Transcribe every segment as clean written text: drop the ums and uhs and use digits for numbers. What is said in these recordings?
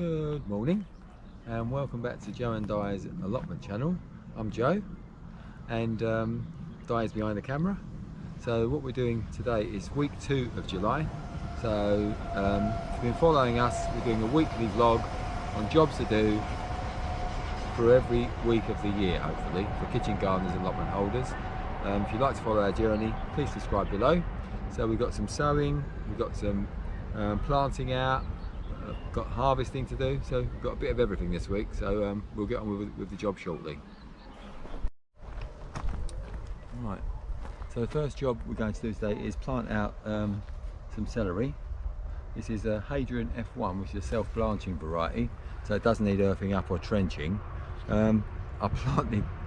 Good morning and welcome back to Joe and Di's allotment channel. I'm Joe and Di's behind the camera. So what we're doing today is week 2 of July. So if you've been following us, we're doing a weekly vlog on jobs to do for every week of the year, hopefully, for kitchen gardeners and allotment holders. If you'd like to follow our journey, please subscribe below. So we've got some sowing, we've got some planting out, got harvesting to do, so we've got a bit of everything this week, so we'll get on with the job shortly. Right, so the first job we're going to do today is plant out some celery. This is a Hadrian F1, which is a self-blanching variety, so it doesn't need earthing up or trenching. I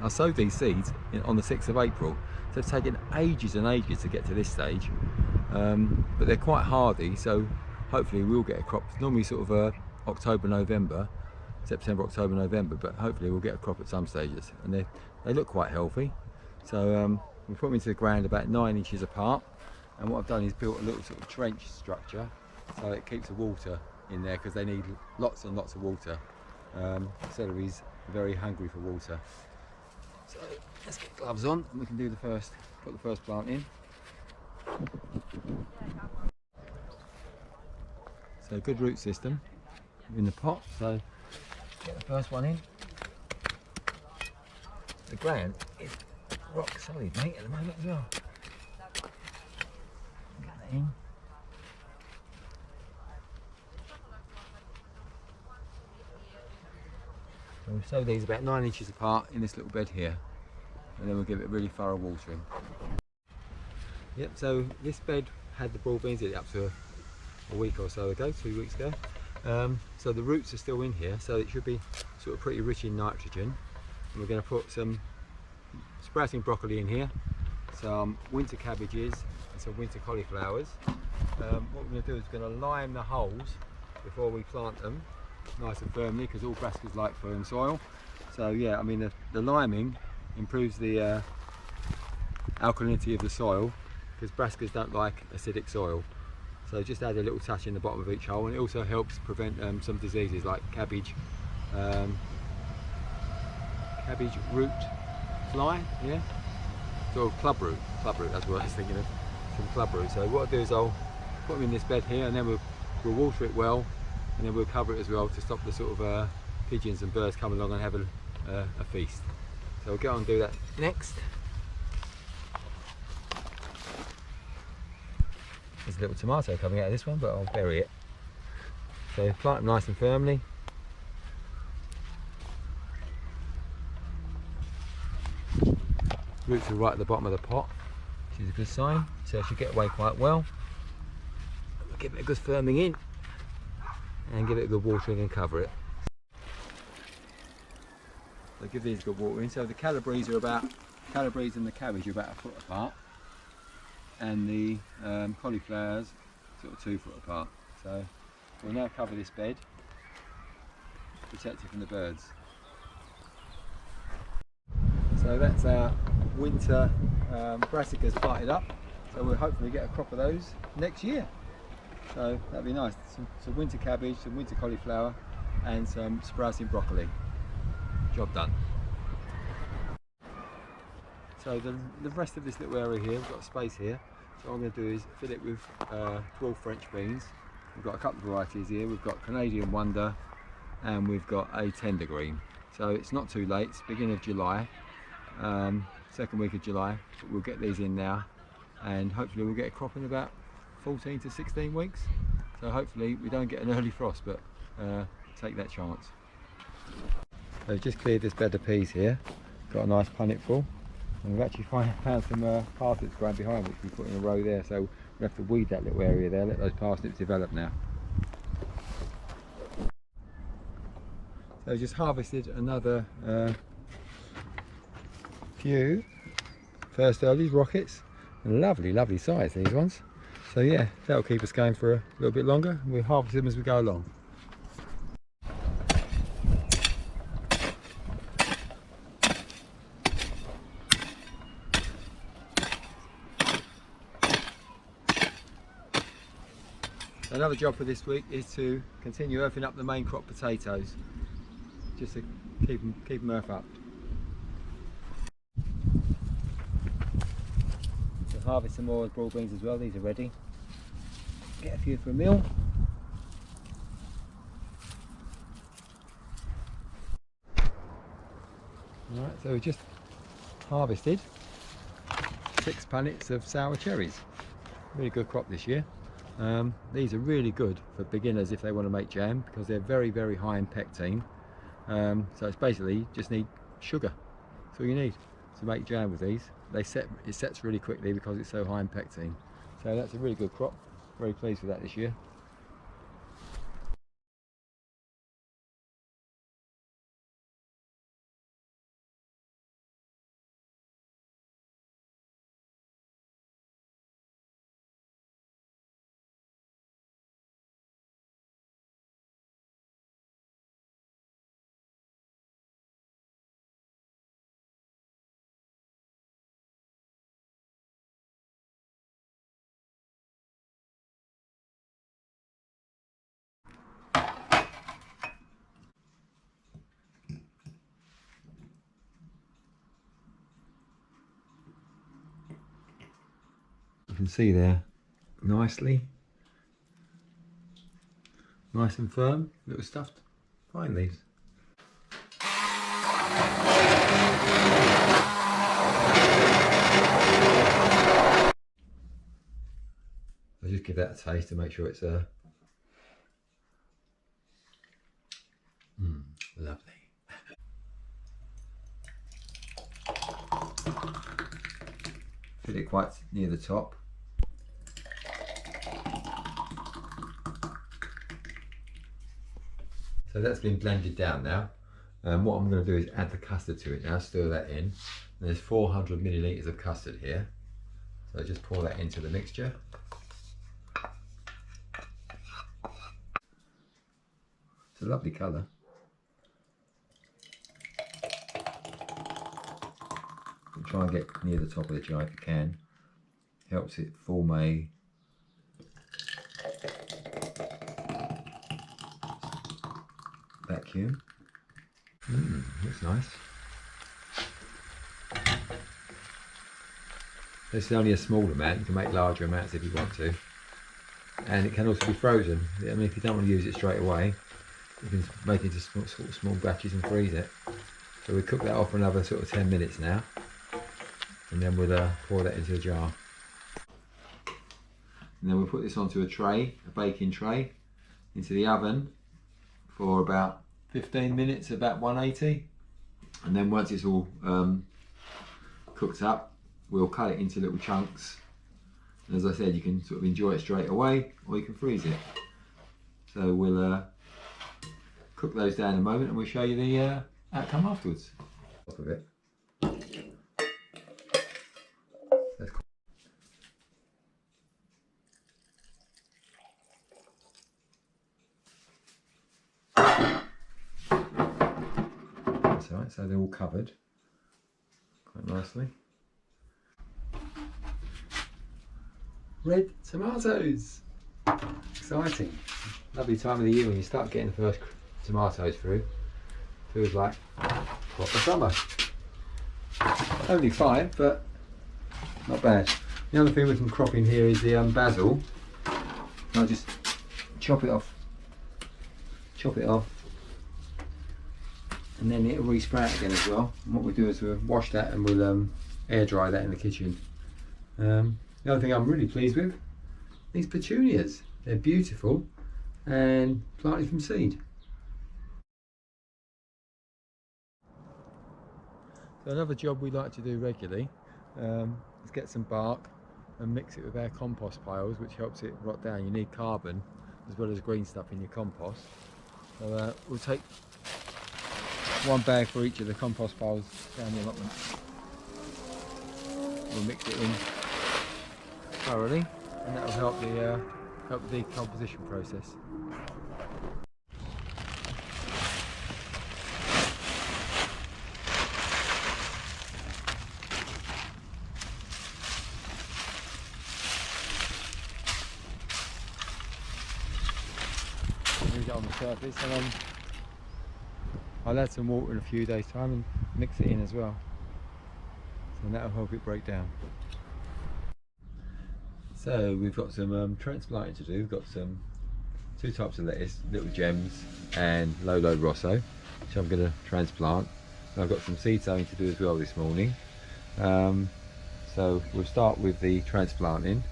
sowed these seeds on the 6th of April, so it's taken ages and ages to get to this stage, but they're quite hardy, so hopefully we'll get a crop. It's normally sort of October, November, September, October, November, but hopefully we'll get a crop at some stages. And they look quite healthy. So we put them into the ground about 9 inches apart. And what I've done is built a little sort of trench structure so it keeps the water in there, because they need lots and lots of water. Celery's very hungry for water. So let's get gloves on and we can do put the first plant in. So good root system in the pot, so get the first one in. The ground is rock solid, mate, at the moment as well. Get that in. So we'll sow these about 9 inches apart in this little bed here, and then we'll give it a really thorough watering. Yep, so this bed had the broad beans in it up to a week or so ago, 2 weeks ago. So the roots are still in here, so it should be sort of pretty rich in nitrogen. And we're going to put some sprouting broccoli in here, some winter cabbages and some winter cauliflowers. What we're going to do is we're going to lime the holes before we plant them nice and firmly, because all brassicas like firm soil. So yeah, I mean the liming improves the alkalinity of the soil, because brassicas don't like acidic soil. So just add a little touch in the bottom of each hole, and it also helps prevent some diseases like cabbage root fly, yeah, so club root, that's what I was thinking of, some club root. So what I'll do is I'll put them in this bed here, and then we'll water it well, and then we'll cover it as well to stop the sort of pigeons and birds coming along and have a feast. So we'll get on and do that next. There's a little tomato coming out of this one, but I'll bury it. So plant them nice and firmly. Roots are right at the bottom of the pot, which is a good sign, so it should get away quite well. We'll give it a good firming in and give it a good watering and cover it. So give these a good watering. So the calabrese and the cabbage are about 1 foot apart, and the cauliflowers sort of 2 foot apart. So we'll now cover this bed, protect it from the birds. So that's our winter brassicas planted up, so we'll hopefully get a crop of those next year. So that'd be nice. Some winter cabbage, some winter cauliflower and some sprouting broccoli. Job done. So the rest of this little area here, we've got space here. So what I'm going to do is fill it with 12 French beans. We've got a couple of varieties here. We've got Canadian Wonder and we've got a tender green. So it's not too late, it's beginning of July, second week of July. But we'll get these in now, and hopefully we'll get a crop in about 14 to 16 weeks. So hopefully we don't get an early frost, but take that chance. So I've just cleared this bed of peas here, got a nice punnet full. And we've actually found some parsnips growing behind, which we put in a row there, so we have to weed that little area there, let those parsnips develop now. So just harvested another few first earlies, rockets. Lovely size, these ones. So yeah, that'll keep us going for a little bit longer. We'll harvest them as we go along. Another job for this week is to continue earthing up the main crop potatoes, just to keep them earth up. To harvest some more broad beans as well. These are ready. Get a few for a meal. Alright, so we just harvested 6 pallets of sour cherries. Really good crop this year. These are really good for beginners if they want to make jam, because they're very, very high in pectin. So it's basically just need sugar. That's all you need to make jam with these. It sets really quickly because it's so high in pectin. So that's a really good crop. Very pleased with that this year. You can see there, nice and firm, little stuffed pine leaves. I'll just give that a taste to make sure it's lovely. Fill it quite near the top. So that's been blended down now. What I'm going to do is add the custard to it now, stir that in. And there's 400 millilitres of custard here. So just pour that into the mixture. It's a lovely colour. Try and get near the top of the jar if you can. Helps it form a vacuum. Looks nice. This is only a small amount. You can make larger amounts if you want to, and it can also be frozen. I mean, if you don't want to use it straight away, you can make it into small batches and freeze it. So we cook that off for another sort of 10 minutes now, and then we'll pour that into a jar. And then we'll put this onto a tray, a baking tray, into the oven for about 15 minutes, about 180. And then once it's all cooked up, we'll cut it into little chunks. And as I said, you can sort of enjoy it straight away, or you can freeze it. So we'll cook those down in a moment, and we'll show you the outcome afterwards. Top of it. That's all right, so they're all covered quite nicely. Red tomatoes! Exciting. Lovely time of the year when you start getting the first tomatoes through. Feels like proper summer. Only 5, but not bad. The other thing we can crop in here is the basil. I'll just chop it off, and then it'll re-sprout again as well. And what we'll do is we'll wash that and we'll air dry that in the kitchen. The other thing I'm really pleased with, these petunias. They're beautiful and planted from seed. So another job we like to do regularly is get some bark and mix it with our compost piles, which helps it rot down. You need carbon as well as green stuff in your compost. So we'll take 1 bag for each of the compost piles down the allotments. We'll mix it in thoroughly, and that will help the decomposition process. surface, and I'll add some water in a few days time and mix it in as well, so that'll help it break down. So we've got some transplanting to do. We've got two types of lettuce, Little Gems and Lolo Rosso, which I'm going to transplant. And I've got some seed sowing to do as well this morning. So we'll start with the transplanting.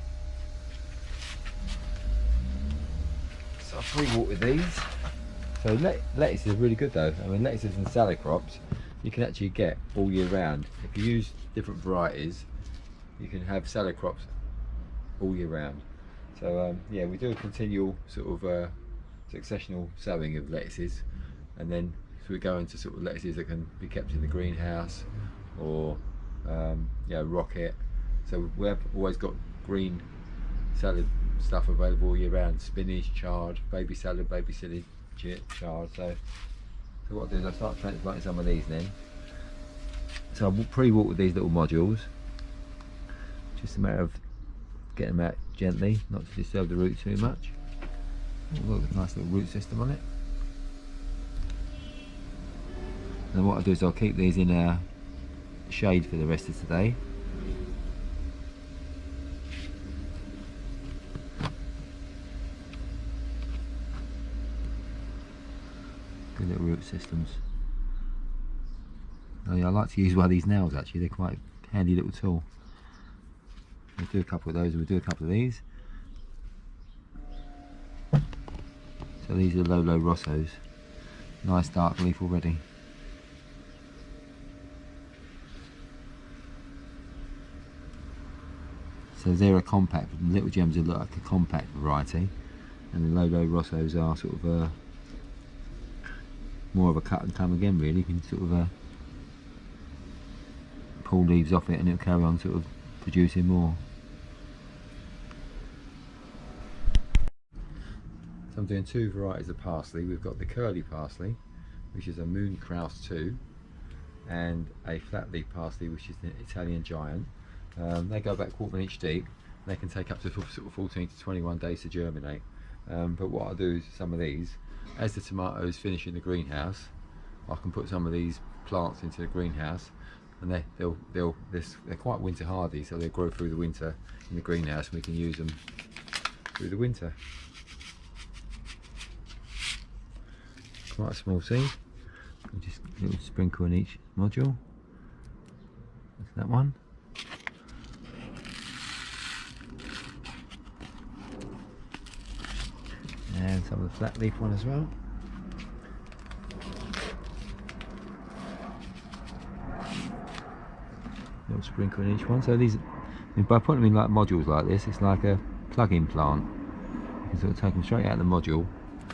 So I've pre-watered these. So lettuce is really good though. I mean, lettuces and salad crops you can actually get all year round. If you use different varieties, you can have salad crops all year round. So yeah, we do a continual sort of successional sowing of lettuces, and then so we go into sort of lettuces that can be kept in the greenhouse, or yeah, rocket. So we've always got green salad stuff available all year round: spinach, chard, baby salad, chard. So what I'll do is I'll start transplanting some of these then. So I'll pre-water these little modules. Just a matter of getting them out gently, not to disturb the root too much. Oh, look, nice little root system on it. And what I'll do is I'll keep these in shade for the rest of today. Good little root systems. Oh yeah, I like to use one of these nails actually, they're quite a handy little tool. We'll do a couple of those and we'll do a couple of these. So these are Lolo Rossos. Nice dark leaf already. So they're a compact, Little Gems are like a compact variety, and the Lolo Rossos are sort of more of a cut and come again really. You can sort of pull leaves off it and it'll carry on sort of producing more. So I'm doing two varieties of parsley. We've got the curly parsley, which is a Moon Kraus 2, and a flat leaf parsley, which is the Italian Giant. They go about 1/4 inch deep. They can take up to sort of 14 to 21 days to germinate. But what I'll do is some of these, as the tomatoes finish in the greenhouse, I can put some of these plants into the greenhouse, and they're quite winter hardy, so they'll grow through the winter in the greenhouse, and we can use them through the winter. Quite a small seed. Just a little sprinkle in each module. That's that one. And some of the flat leaf one as well. Little sprinkle in each one. So these, by putting them in like modules like this, it's like a plug-in plant. You can sort of take them straight out of the module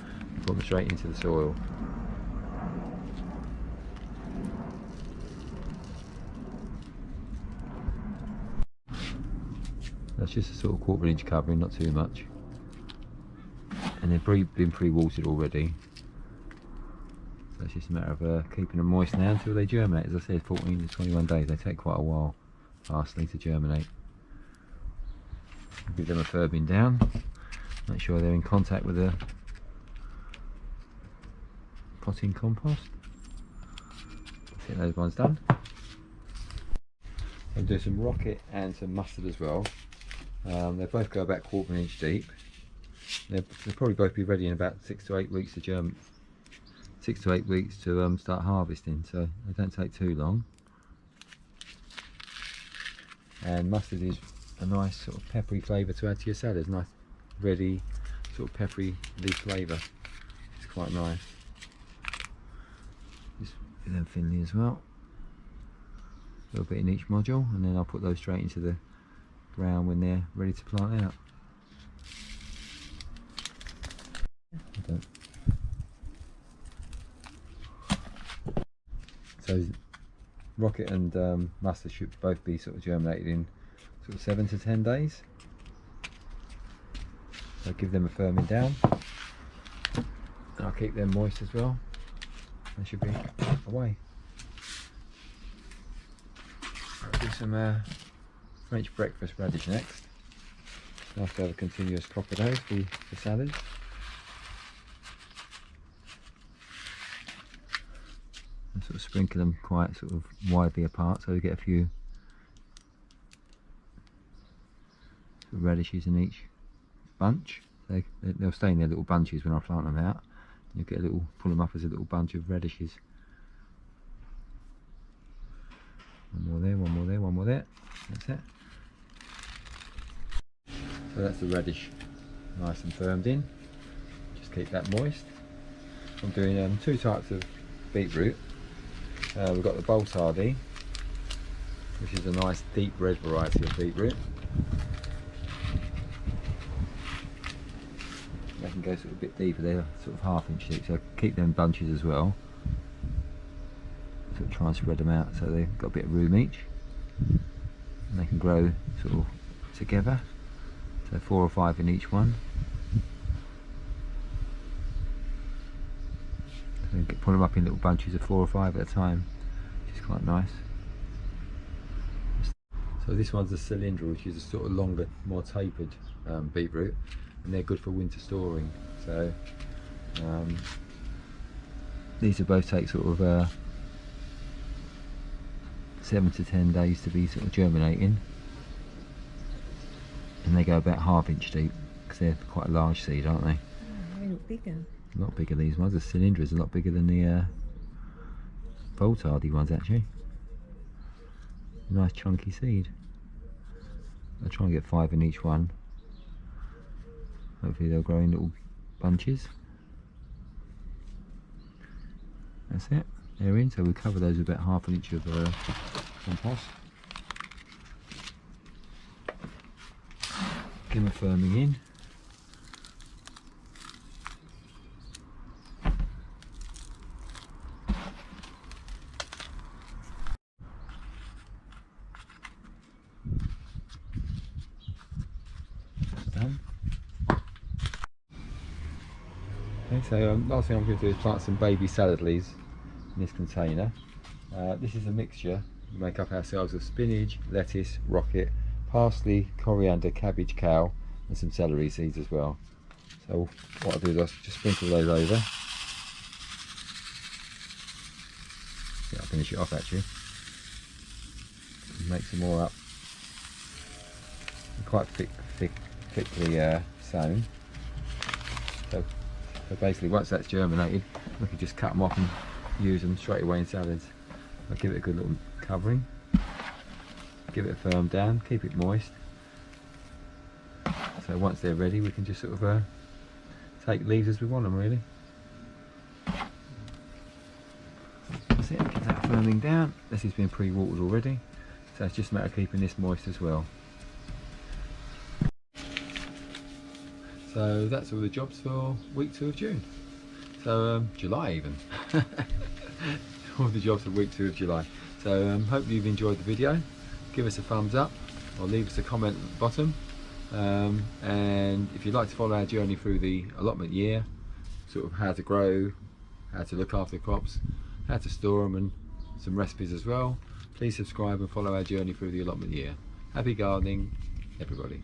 and put them straight into the soil. That's just a sort of 1/4 inch covering, not too much. And they've been pre-watered already. So it's just a matter of keeping them moist now until they germinate. As I said, 14 to 21 days. They take quite a while, parsley, to germinate. Give them a furbing down. Make sure they're in contact with the potting compost. Get those ones done. I'm doing some rocket and some mustard as well. They both go about 1/4 inch deep. They'll probably both be ready in about 6 to 8 weeks to germinate. 6 to 8 weeks to start harvesting, so they don't take too long. And mustard is a nice sort of peppery flavour to add to your salads. Nice, ready, sort of peppery leaf flavour. It's quite nice. Just do them thinly as well. A little bit in each module, and then I'll put those straight into the ground when they're ready to plant out. So rocket and mustard should both be sort of germinated in sort of 7 to 10 days. So give them a firming down, and I'll keep them moist as well. They should be away. I'll do some French breakfast radish next. Nice to have a continuous crop of those for salads. sprinkle them quite sort of widely apart so we get a few radishes in each bunch. They'll stay in their little bunches when I plant them out. You'll get a little, pull them up as a little bunch of radishes. One more there, one more there, one more there. That's it. So that's the radish, nice and firmed in. Just keep that moist. I'm doing two types of beetroot. We've got the Boltardy, which is a nice deep red variety of beetroot. They can go sort of a bit deeper, they're sort of ½ inch deep, so keep them bunches as well. Sort of try and spread them out so they've got a bit of room each. And they can grow sort of together, so 4 or 5 in each one. So put them up in little bunches of 4 or 5 at a time, which is quite nice. So this one's a cylinder, which is a sort of longer, more tapered beetroot, and they're good for winter storing. So these will both take sort of 7 to 10 days to be sort of germinating, and they go about ½ inch deep because they're quite a large seed, aren't they? Oh, they look bigger. A lot bigger, these ones. The cylinder is a lot bigger than the Boltardy ones actually. Nice chunky seed. I'll try and get 5 in each one. Hopefully they'll grow in little bunches. That's it, they're in. So we'll cover those with about ½ inch of compost. Give them a firming in. Done. Okay, so last thing I'm going to do is plant some baby salad leaves in this container. This is a mixture we make up ourselves of spinach, lettuce, rocket, parsley, coriander, cabbage, kale, and some celery seeds as well. So what I'll do is I'll just sprinkle those over. Yeah, I'll finish it off actually. Make some more up. Quite thickly sown. So basically once that's germinated, we can just cut them off and use them straight away in salads. I'll give it a good little covering, give it a firm down, keep it moist. So once they're ready we can just sort of take leaves as we want them really. That's it, get that firming down. This has been pre-watered already, so it's just a matter of keeping this moist as well. So that's all the jobs for week 2 of June. So July even. All the jobs for week 2 of July. So hopefully you've enjoyed the video. Give us a thumbs up or leave us a comment at the bottom. And if you'd like to follow our journey through the allotment year, sort of how to grow, how to look after crops, how to store them, and some recipes as well, please subscribe and follow our journey through the allotment year. Happy gardening, everybody.